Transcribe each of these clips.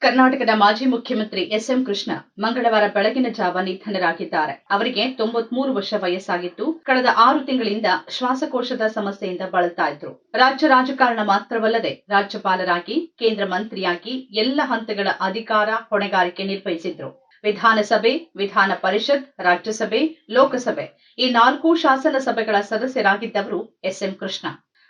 ಕರ್ನಾಟಕದ ಮಾಜಿ ಮುಖ್ಯಮಂತ್ರಿ ಎಸ್.ಎಂ. ಕೃಷ್ಣ ಮಂಗಳವಾರ ಬೆಳಗಿನ ಜಾವ ನಿಧನರಾಗಿದ್ದಾರೆ. ಅವರಿಗೆ 93 ವರ್ಷ ವಯಸ್ಸಾಗಿದ್ದು, ಕಳೆದ 6 ತಿಂಗಳಿಂದ ಶ್ವಾಸಕೋಶದ ಸಮಸ್ಯೆಯಿಂದ ಬಳಲ್ತಾ ಇದ್ರು. ರಾಜ್ಯ ರಾಜಕಾರಣ ಮಾತ್ರವಲ್ಲದೆ ರಾಜ್ಯಪಾಲರಾಗಿ, ಕೇಂದ್ರ ಮಂತ್ರಿಯಾಗಿ ಎಲ್ಲ ಹಂತಗಳ ಅಧಿಕಾರ ಹೊಣೆಗಾರಿಕೆ ನಿರ್ವಹಿಸಿದ್ರು. ವಿಧಾನಸಭೆ, ವಿಧಾನ ಪರಿಷತ್, ರಾಜ್ಯಸಭೆ, ಲೋಕಸಭೆ ಈ 4 ಶಾಸನ ಸಭೆಗಳ ಸದಸ್ಯರಾಗಿದ್ದವರು ಎಸ್.ಎಂ. ಕೃಷ್ಣ.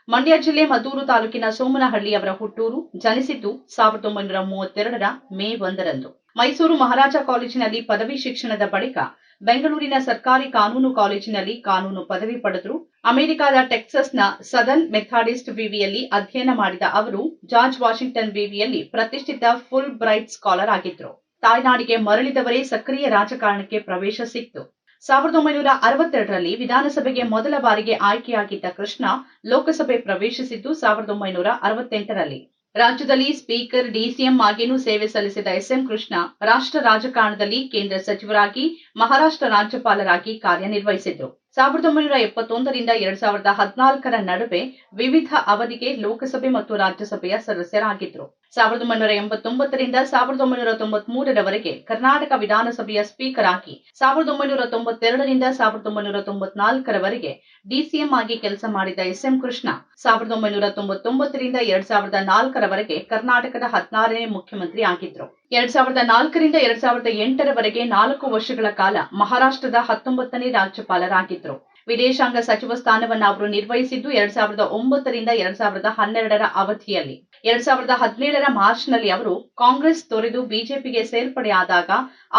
ಮಂಡ್ಯ ಜಿಲ್ಲೆ ಮದ್ದೂರು ತಾಲೂಕಿನ ಸೋಮನಹಳ್ಳಿ ಅವರ ಹುಟ್ಟೂರು. ಜನಿಸಿದ್ದು 1932ರ ಮೇ 1ರಂದು. ಮೈಸೂರು ಮಹಾರಾಜ ಕಾಲೇಜಿನಲ್ಲಿ ಪದವಿ ಶಿಕ್ಷಣದ ಬಳಿಕ ಬೆಂಗಳೂರಿನ ಸರ್ಕಾರಿ ಕಾನೂನು ಕಾಲೇಜಿನಲ್ಲಿ ಕಾನೂನು ಪದವಿ ಪಡೆದರು. ಅಮೆರಿಕದ ಟೆಕ್ಸಸ್ನ ಸದರ್ನ್ ಮೆಥಾಡಿಸ್ಟ್ ವಿವಿಯಲ್ಲಿ ಅಧ್ಯಯನ ಮಾಡಿದ ಅವರು ಜಾರ್ಜ್ ವಾಷಿಂಗ್ಟನ್ ವಿವಿಯಲ್ಲಿ ಪ್ರತಿಷ್ಠಿತ ಫುಲ್ ಬ್ರೈಟ್ ಸ್ಕಾಲರ್ ಆಗಿದ್ರು. ತಾಯ್ನಾಡಿಗೆ ಮರಳಿದವರೇ ಸಕ್ರಿಯ ರಾಜಕಾರಣಕ್ಕೆ ಪ್ರವೇಶ ಸಿಕ್ತು. 1962ರಲ್ಲಿ ವಿಧಾನಸಭೆಗೆ ಮೊದಲ ಬಾರಿಗೆ ಆಯ್ಕೆಯಾಗಿದ್ದ ಕೃಷ್ಣ ಲೋಕಸಭೆ ಪ್ರವೇಶಿಸಿದ್ದು 1968ರಲ್ಲಿ. ರಾಜ್ಯದಲ್ಲಿ ಸ್ಪೀಕರ್, ಡಿಸಿಎಂ ಆಗಿಯೂ ಸೇವೆ ಸಲ್ಲಿಸಿದ ಎಸ್.ಎಂ. ಕೃಷ್ಣ ರಾಷ್ಟ್ರ ರಾಜಕಾರಣದಲ್ಲಿ ಕೇಂದ್ರ ಸಚಿವರಾಗಿ, ಮಹಾರಾಷ್ಟ್ರ ರಾಜ್ಯಪಾಲರಾಗಿ ಕಾರ್ಯನಿರ್ವಹಿಸಿದ್ರು. 1971ರಿಂದ 2014ರ ನಡುವೆ ವಿವಿಧ ಅವಧಿಗೆ ಲೋಕಸಭೆ ಮತ್ತು ರಾಜ್ಯಸಭೆಯ ಸದಸ್ಯರಾಗಿದ್ರು. 1989ರಿಂದ 1993ರವರೆಗೆ ಕರ್ನಾಟಕ ವಿಧಾನಸಭೆಯ ಸ್ಪೀಕರ್ ಆಗಿ, 1992ರಿಂದ 1994ರವರೆಗೆ ಡಿಸಿಎಂ ಆಗಿ ಕೆಲಸ ಮಾಡಿದ ಎಸ್.ಎಂ. ಕೃಷ್ಣ 1999ರಿಂದ 2004ರವರೆಗೆ ಕರ್ನಾಟಕದ 16ನೇ ಮುಖ್ಯಮಂತ್ರಿ ಆಗಿದ್ರು. 2004ರಿಂದ 2008ರವರೆಗೆ 4 ವರ್ಷಗಳ ಕಾಲ ಮಹಾರಾಷ್ಟ್ರದ 19ನೇ ರಾಜ್ಯಪಾಲರಾಗಿದ್ರು. ವಿದೇಶಾಂಗ ಸಚಿವ ಸ್ಥಾನವನ್ನು ಅವರು ನಿರ್ವಹಿಸಿದ್ದು 2009ರಿಂದ 2012ರ ಅವಧಿಯಲ್ಲಿ. 2017ರ ಮಾರ್ಚ್ನಲ್ಲಿ ಅವರು ಕಾಂಗ್ರೆಸ್ ತೊರೆದು ಬಿಜೆಪಿಗೆ ಸೇರ್ಪಡೆಯಾದಾಗ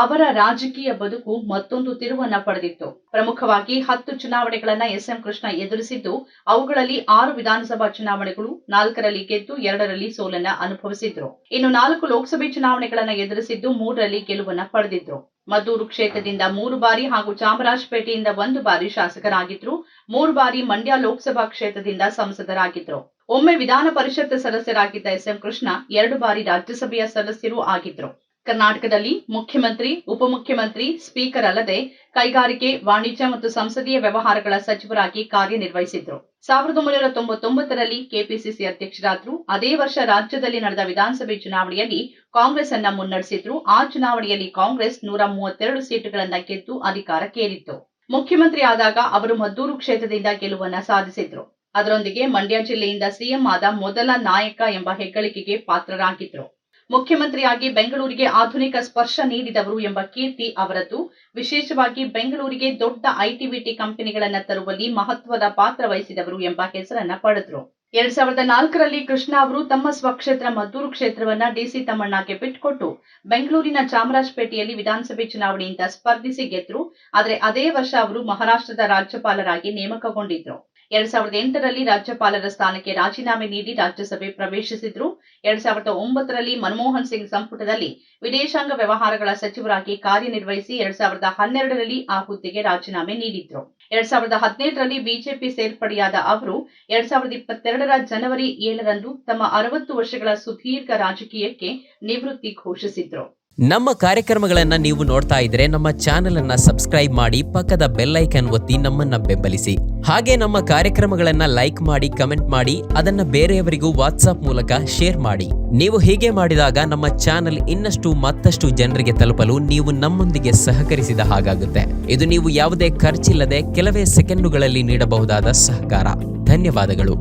ಅವರ ರಾಜಕೀಯ ಬದುಕು ಮತ್ತೊಂದು ತಿರುವನ್ನ ಪಡೆದಿತ್ತು. ಪ್ರಮುಖವಾಗಿ 10 ಚುನಾವಣೆಗಳನ್ನ ಎಸ್.ಎಂ. ಕೃಷ್ಣ ಎದುರಿಸಿದ್ದು, ಅವುಗಳಲ್ಲಿ 6 ವಿಧಾನಸಭಾ ಚುನಾವಣೆಗಳು, 4ರಲ್ಲಿ ಗೆದ್ದು 2ರಲ್ಲಿ ಸೋಲನ್ನ ಅನುಭವಿಸಿದ್ರು. ಇನ್ನು 4 ಲೋಕಸಭೆ ಚುನಾವಣೆಗಳನ್ನ ಎದುರಿಸಿದ್ದು, 3ರಲ್ಲಿ ಗೆಲುವನ್ನ ಪಡೆದಿದ್ರು. ಮದ್ದೂರು ಕ್ಷೇತ್ರದಿಂದ 3 ಬಾರಿ ಹಾಗೂ ಚಾಮರಾಜಪೇಟೆಯಿಂದ 1 ಬಾರಿ ಶಾಸಕರಾಗಿದ್ರು. 3 ಬಾರಿ ಮಂಡ್ಯ ಲೋಕಸಭಾ ಕ್ಷೇತ್ರದಿಂದ ಸಂಸದರಾಗಿದ್ರು. ಒಮ್ಮೆ ವಿಧಾನ ಪರಿಷತ್ ಸದಸ್ಯರಾಗಿದ್ದ ಎಸ್.ಎಂ. ಕೃಷ್ಣ 2 ಬಾರಿ ರಾಜ್ಯಸಭೆಯ ಸದಸ್ಯರೂ ಆಗಿದ್ರು. ಕರ್ನಾಟಕದಲ್ಲಿ ಮುಖ್ಯಮಂತ್ರಿ, ಉಪಮುಖ್ಯಮಂತ್ರಿ, ಸ್ಪೀಕರ್ ಅಲ್ಲದೆ ಕೈಗಾರಿಕೆ, ವಾಣಿಜ್ಯ ಮತ್ತು ಸಂಸದೀಯ ವ್ಯವಹಾರಗಳ ಸಚಿವರಾಗಿ ಕಾರ್ಯನಿರ್ವಹಿಸಿದ್ರು. 1999ರಲ್ಲಿ ಕೆಪಿಸಿಸಿ ಅಧ್ಯಕ್ಷರಾದ್ರು. ಅದೇ ವರ್ಷ ರಾಜ್ಯದಲ್ಲಿ ನಡೆದ ವಿಧಾನಸಭೆ ಚುನಾವಣೆಯಲ್ಲಿ ಕಾಂಗ್ರೆಸ್ ಅನ್ನ ಮುನ್ನಡೆಸಿದ್ರು. ಆ ಚುನಾವಣೆಯಲ್ಲಿ ಕಾಂಗ್ರೆಸ್ 132 ಸೀಟುಗಳನ್ನ ಗೆದ್ದು ಅಧಿಕಾರಕ್ಕೇರಿತ್ತು. ಮುಖ್ಯಮಂತ್ರಿ ಆದಾಗ ಅವರು ಮದ್ದೂರು ಕ್ಷೇತ್ರದಿಂದ ಗೆಲುವನ್ನ ಸಾಧಿಸಿದ್ರು. ಅದರೊಂದಿಗೆ ಮಂಡ್ಯ ಜಿಲ್ಲೆಯಿಂದ ಸಿಎಂ ಆದ ಮೊದಲ ನಾಯಕ ಎಂಬ ಹೆಗ್ಗಳಿಕೆಗೆ ಪಾತ್ರರಾಗಿದ್ರು. ಮುಖ್ಯಮಂತ್ರಿಯಾಗಿ ಬೆಂಗಳೂರಿಗೆ ಆಧುನಿಕ ಸ್ಪರ್ಶ ನೀಡಿದವರು ಎಂಬ ಕೀರ್ತಿ ಅವರದ್ದು. ವಿಶೇಷವಾಗಿ ಬೆಂಗಳೂರಿಗೆ ದೊಡ್ಡ ಐಟಿ-ಬಿಟಿ ಕಂಪನಿಗಳನ್ನ ತರುವಲ್ಲಿ ಮಹತ್ವದ ಪಾತ್ರ ವಹಿಸಿದವರು ಎಂಬ ಹೆಸರನ್ನ ಪಡೆದ್ರು. 2004ರಲ್ಲಿ ಕೃಷ್ಣ ಅವರು ತಮ್ಮ ಸ್ವಕ್ಷೇತ್ರ ಮದ್ದೂರು ಕ್ಷೇತ್ರವನ್ನ ಡಿಸಿ ತಮ್ಮಣ್ಣಗೆ ಬಿಟ್ಟುಕೊಟ್ಟು ಬೆಂಗಳೂರಿನ ಚಾಮರಾಜಪೇಟೆಯಲ್ಲಿ ವಿಧಾನಸಭೆ ಚುನಾವಣೆಯಿಂದ ಸ್ಪರ್ಧಿಸಿ ಗೆದ್ರು. ಆದರೆ ಅದೇ ವರ್ಷ ಅವರು ಮಹಾರಾಷ್ಟ್ರದ ರಾಜ್ಯಪಾಲರಾಗಿ ನೇಮಕಗೊಂಡಿದ್ರು. 2008ರಲ್ಲಿ ರಾಜ್ಯಪಾಲರ ಸ್ಥಾನಕ್ಕೆ ರಾಜೀನಾಮೆ ನೀಡಿ ರಾಜ್ಯಸಭೆ ಪ್ರವೇಶಿಸಿದ್ರು. 2009ರಲ್ಲಿ ಮನಮೋಹನ್ ಸಿಂಗ್ ಸಂಪುಟದಲ್ಲಿ ವಿದೇಶಾಂಗ ವ್ಯವಹಾರಗಳ ಸಚಿವರಾಗಿ ಕಾರ್ಯನಿರ್ವಹಿಸಿ 2012ರಲ್ಲಿ ಆ ಹುದ್ದೆಗೆ ರಾಜೀನಾಮೆ ನೀಡಿದ್ರು. 2017ರಲ್ಲಿ ಬಿಜೆಪಿ ಸೇರ್ಪಡೆಯಾದ ಅವರು 2022ರ ಜನವರಿ 7ರಂದು ತಮ್ಮ 60 ವರ್ಷಗಳ ಸುದೀರ್ಘ ರಾಜಕೀಯಕ್ಕೆ ನಿವೃತ್ತಿ ಘೋಷಿಸಿದ್ರು. ನಮ್ಮ ಕಾರ್ಯಕ್ರಮಗಳನ್ನ ನೀವು ನೋಡ್ತಾ ಇದ್ರೆ ನಮ್ಮ ಚಾನೆಲ್ ಅನ್ನ ಸಬ್ಸ್ಕ್ರೈಬ್ ಮಾಡಿ, ಪಕ್ಕದ ಬೆಲ್ ಐಕಾನ್ ಒತ್ತಿ ನಮ್ಮನ್ನ ಬೆಂಬಲಿಸಿ. ಹಾಗೆ ನಮ್ಮ ಕಾರ್ಯಕ್ರಮಗಳನ್ನ ಲೈಕ್ ಮಾಡಿ, ಕಮೆಂಟ್ ಮಾಡಿ, ಅದನ್ನ ಬೇರೆಯವರಿಗೂ ವಾಟ್ಸ್ಆಪ್ ಮೂಲಕ ಶೇರ್ ಮಾಡಿ. ನೀವು ಹೀಗೆ ಮಾಡಿದಾಗ ನಮ್ಮ ಚಾನೆಲ್ ಇನ್ನಷ್ಟು ಮತ್ತಷ್ಟು ಜನರಿಗೆ ತಲುಪಲು ನೀವು ನಮ್ಮೊಂದಿಗೆ ಸಹಕರಿಸಿದ ಹಾಗಾಗುತ್ತೆ. ಇದು ನೀವು ಯಾವುದೇ ಖರ್ಚಿಲ್ಲದೆ ಕೆಲವೇ ಸೆಕೆಂಡುಗಳಲ್ಲಿ ನೀಡಬಹುದಾದ ಸಹಕಾರ. ಧನ್ಯವಾದಗಳು.